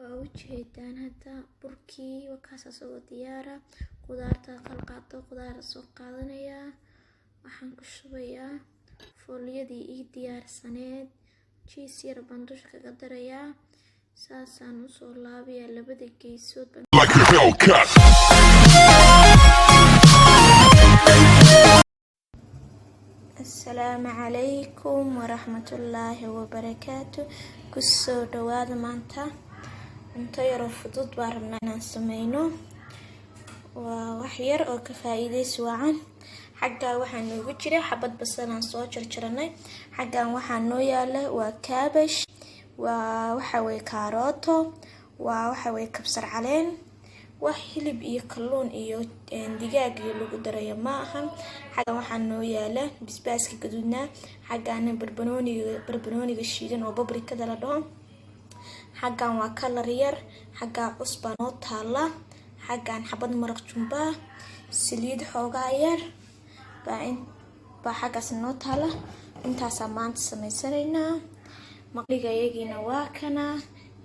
وجهدان هدا بركي وكاسا سو ديارة قدارتا قلقاتو قدار سو قادنيا waxaan ku shubayaa fooliyadii ii diyaarsaneed cheese yar baan dusha kaga darayaa saasaan u soo laabiyaa labada geesood السلام عليكم ورحمة الله وبركاته kusoo dhawaada maanta cunto yar oo fudud baan rabnaa inaan sameyno waa wax yar oo ka faa'iideysi wacan xagga waxaan noogu jira xabad basal aan soo jarjaranay xaggan waxaan noo yaala waa kaabash waa waxa way kaarooto waa waxa way kabsar caleen wax hilib iyo kalluun iyo digaag iyo lagu darayo ma ahan xaggan waxaan noo yaala basbaaska gaduudna xaggan barbanooniga shiidan oo babrikada la dhaho xaggan waa kalar yar xagga cusba noo taala xaggan xabad maraq jumba saliid xoogaa yar baa xaggaas noo taala intaas maanta samaysanayna maqliga yagiina waa kana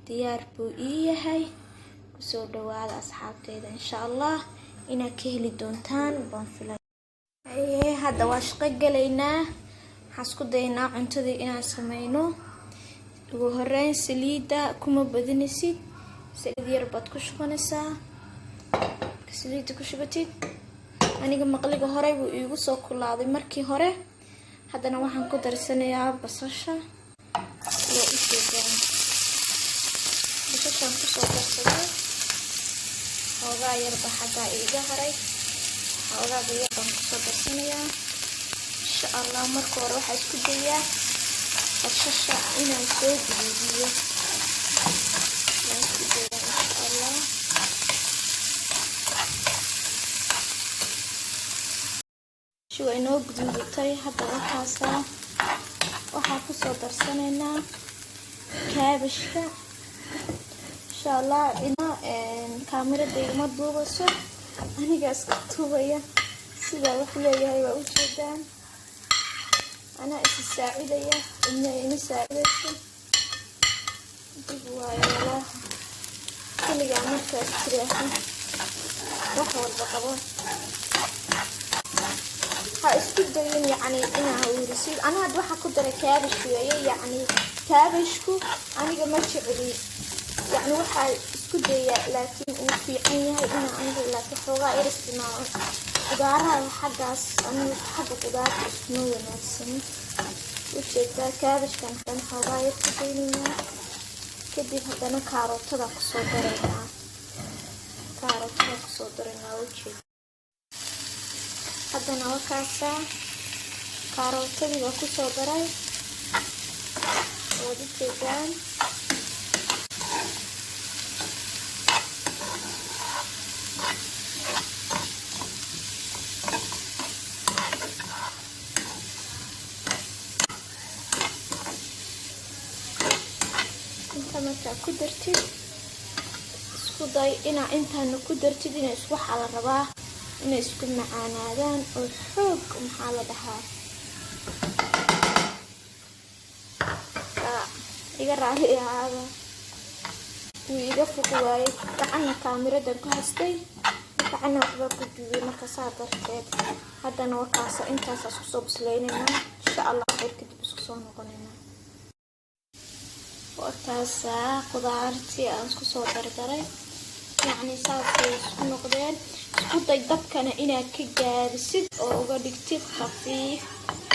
diyaar buu ii yahay kusoo dhawaada asxaabteeda insha Allah ina ka heli doontaan baan filay hadda waa shaqo galaynaa waxaan isku daynaa cuntadii inaan sameyno ugu horeyn saliida kuma badinaysid saliid yar baad ku shubanaysaa saliida ku shubatid aniga maqliga hore buu iigu soo kulaaday markii hore haddana waxaan ku darsanayaa basasha iyo isheegan basashaan ku soo darsaday xoogaa yar baa xaggaa iiga haray xoogaa yar baan ku soo darsanayaa insha Allah marka hore waxaa isku dayaa basasha inaan soo guduudiyo way noo guduudatay hadda waxaa ku soo darsanaynaa kaabashka insha Allah kaamirada igama duubayso aniga iska tuubaya sida wax leeyahay waa u jeedaan ana is saacidaya inay saacidayso dib waayo kaliya markaas tiraahan wax walba qabo isku dayin yani inaa wirisid ana had waxa ku daray kaabash weeye yani kaabashku aniga ma jeceli yani waxa isku daya laakiin uu fiican yahay in aniga laakiin xoogaa iristinaa qudaaraha xaggaas aniga xagga qudaarta isma wanaagsan ujeedaa kaabashkan kan xoogaa yar ku daynaa kadib haddana kaarootada ku soo daraynaa ujeeda haddana wakaasa karootadii baa ku soo daray oo ujeedaan inta markaa ku dartid isku day inaa intaana ku dartid ina waxaa la rabaa inay isku macaanaadaan oo xoog maxaa la dhahaa iga raali ahaada wuu iga fog waayey gacana kaamiradan ku haystay gacana waxba ku duubay marka saa darteed haddana wakaasa intaasaas kusoo bislaynaynaa insha Allah xeer kadib isku soo noqonaynaa wakaasa qudaartii aan isku soo dardaray يعني saasay isku noqdeen isku day dabkana inaad ka gaarisid oo uga dhigtid khafiif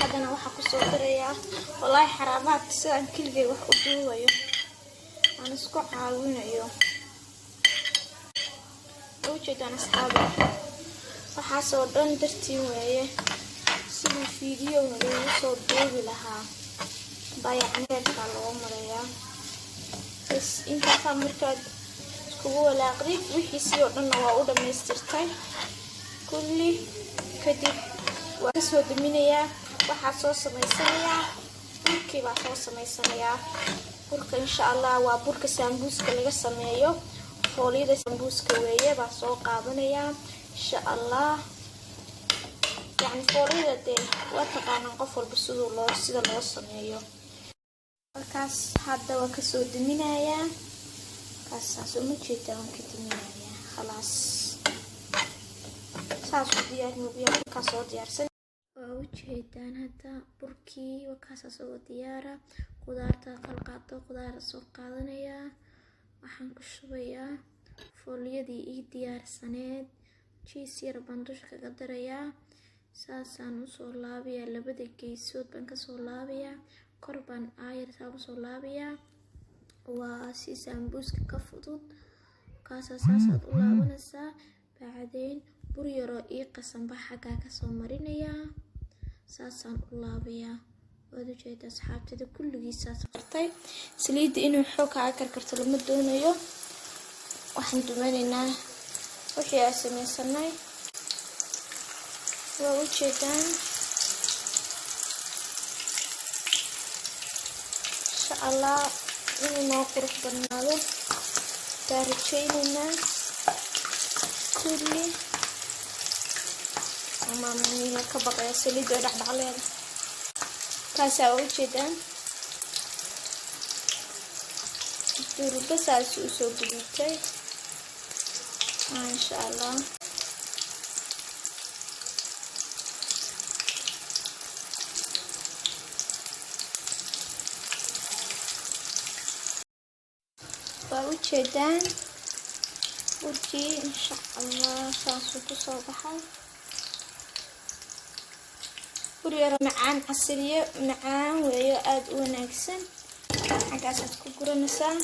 hadana waxa ku soo darayaa wallahi xaraamaad sidaan kaliya wax u duubayo aan isku caawinayo ujeedaan asxaabi waxa soo dhan dartiin weeye sidii fiidiyowna lagu soo duubi lahaa bayacneedka loo marayaa inta markaad kuwa walaaqrid wixii si oo dhan waa u dhameystirtay kulli kadib waa soo daminayaa waxa soo sameysanayaa burkii baa soo sameysanayaa burka insha Allah waa burka sambuuska laga sameeyo fooliyada sambuuska weeye baa soo qaadanayaa insha Allah yani fooliyada waa taqaanaan qof walba sida loo sameeyo markaas hadda waa ka soo daminayaa كاساس ومجيدا وكتمينيا خلاص ساسو ديار نوبيا كاسو ديار وجهيدان هدا بركي وكاساس وديارة qudaarta qalqaato qudaar soo qaadanaya waxaan ku shubayaa fooliyadii ii diyaarsaneed cheese yar baan dusha kaga darayaa saasaan u soo laabayaa labada geesood baan ka soo laabayaa kor baan aayar saabu soo laabayaa waa si sambuuska ka fudud kaasaad u laabanaysaa bacdeen bur yar oo ii qasan baa xagga ka soo marinayaa saasaan u laabayaa wada jeeda asxaabtada kulligiisa saartay saliid inuu xoog ka karkarto lama doonayo waxaan dumaynaa wixii aan sameeyay waa u jeedaan insha Allah inuu qurux badnaado taariikhayna kulli ama maniga ka baqay saliid dhexdhexleed kaasa u jeedaan durba saas u soo gudubtay insha Allah waa u jeedaan burkii insha Allah saas ku soo baxay buriyar macaan casriye macaan weeyo aad u wanaagsan xagaasaad ku guranaysaa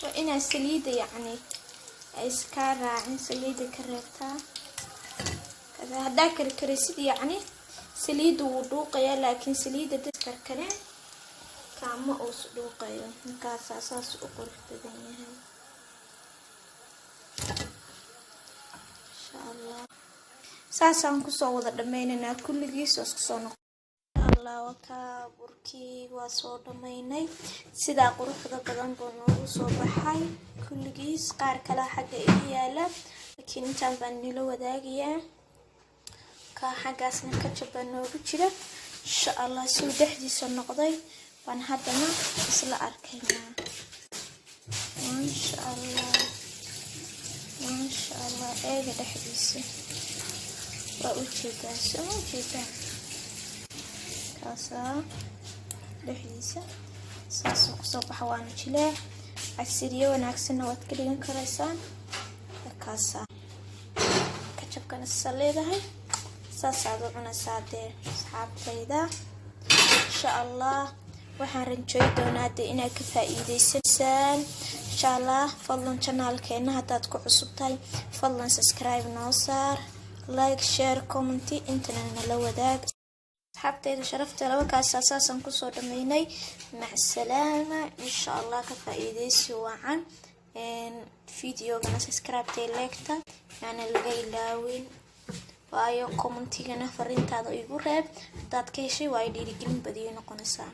waa inaa saliida yacni ay iska raacin saliida ka reebtaa kada haddaa karkarisid yacni saliida wuu dhuuqayaa laakiin saliida dad karkare kaama uus dhuuqayo markaasaa saas u qurux badan yahay saasaan kusoo wada dhammaynaynaa kulligiis oo isku soo noqon Allah waka burkii waa soo dhammaynay sidaa quruxda badan buu noogu soo baxay kulligiis qaar kale xagga ii yaala laakiin intaan baan nila wadaagayaa ka xaggaasna ka jabaan noogu jira insha Allah si dhexdiisa noqday baan haddana isla arkaynaa insha Allah eega dhexdiisa waa u jeedaa soo jeedaa kaasa dhexdiisa saas ku soo baxa waana jileec casriye wanaagsan waad ka dhigan karaysaa kaasa ka jabkana saleedahay saas aad u cunaysaa asxaabtayda insha Allah waxaan rajayn doonaa inaad ka faa'iideysaan insha Allah fadlan channelkeena hadaad ku cusub tahay fadlan subscribe noo saar like share comment intana la wadaag asxaabtayda sharafta laba kaas asaasan ku soo dhameynay mac salaama insha Allah ka faa'iideysi wacan videogana subscribe like-ta yani laga ilaawin waayo commentigana fariintaada igu reeb hadaad ka heshay waa dhiirigelin badiyo noqonaysaa